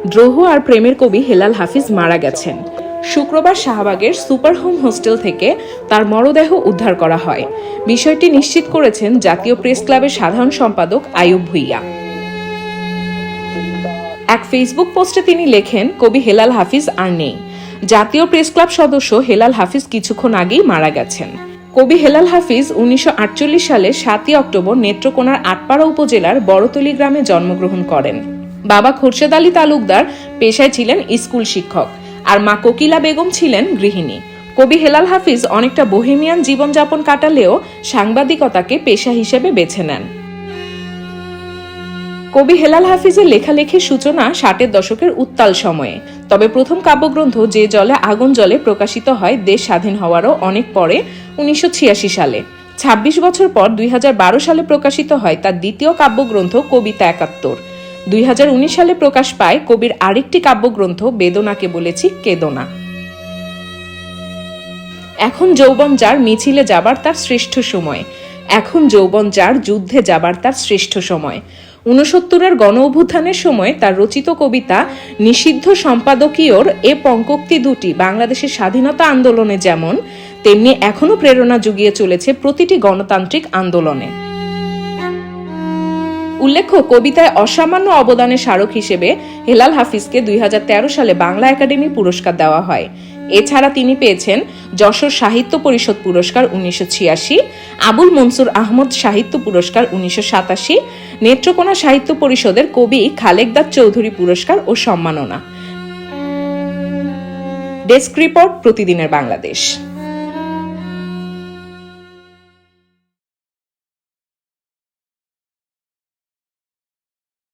দ্রোহ আর প্রেমের কবি হেলাল হাফিজ মারা গেছেন। শুক্রবার শাহবাগের সুপার হোম হোস্টেল থেকে তার মরদেহ উদ্ধার করা হয়। বিষয়টি নিশ্চিত করেছেন জাতীয় প্রেস ক্লাবের সাধারণ সম্পাদক আইয়ুব ভূঁইয়া। এক ফেসবুক পোস্টে তিনি লেখেন, কবি হেলাল হাফিজ আর নেই। জাতীয় প্রেস ক্লাব সদস্য হেলাল হাফিজ কিছুক্ষণ আগেই মারা গেছেন। কবি হেলাল হাফিজ 1948 সালে 7 অক্টোবর নেত্রকোনার আটপাড়া উপজেলার বড়তলী গ্রামে জন্মগ্রহণ করেন। বাবা খোরশেদ আলী তালুকদার পেশায় ছিলেন স্কুল শিক্ষক, আর মা কোকিলা বেগম ছিলেন গৃহিণী। কবি হেলাল হাফিজ অনেকটা বোহেমিয়ান জীবনযাপন কাটালেও সাংবাদিকতাকে পেশা হিসেবে বেছে নেন। কবি হেলাল হাফিজের লেখালেখির সূচনা 60-এর দশকের উত্তাল সময়ে। তবে প্রথম কাব্যগ্রন্থ যে জলে আগুন জলে প্রকাশিত হয় দেশ স্বাধীন হওয়ারও অনেক পরে, 1986 সালে। 26 বছর পর 2012 সালে প্রকাশিত হয় তার দ্বিতীয় কাব্যগ্রন্থ কবিতা 71। 2019 সালে প্রকাশ পায় কবির আরেকটি কাব্যগ্রন্থ বেদনাকে বলেছি কেদোনা। এখন যৌবন যার মিছিলে যাবার তার শ্রেষ্ঠ সময়, এখন যৌবন যার যুদ্ধে যাবার তার শ্রেষ্ঠ সময়। 69-এর গণ অভ্যুত্থানের সময় তার রচিত কবিতা নিষিদ্ধ সম্পাদকীয়র এ পঙ্কোক্তি দুটি বাংলাদেশের স্বাধীনতা আন্দোলনে যেমন, তেমনি এখনো প্রেরণা জুগিয়ে চলেছে প্রতিটি গণতান্ত্রিক আন্দোলনে। উল্লেখ্য, কবিতায় অসামান্য অবদানের স্মারক হিসেবে হেলাল হাফিজকে 2013 সালে বাংলা একাডেমি পুরস্কার দেওয়া হয়। এছাড়া তিনি পেয়েছেন যশোর সাহিত্য পরিষদ পুরস্কার 1986, আবুল মনসুর আহমদ সাহিত্য পুরস্কার 1987, নেত্রকোনা সাহিত্য পরিষদের কবি খালেকদাদ চৌধুরী পুরস্কার ও সম্মাননা। ডেস্ক রিপোর্ট, প্রতিদিনের বাংলাদেশ।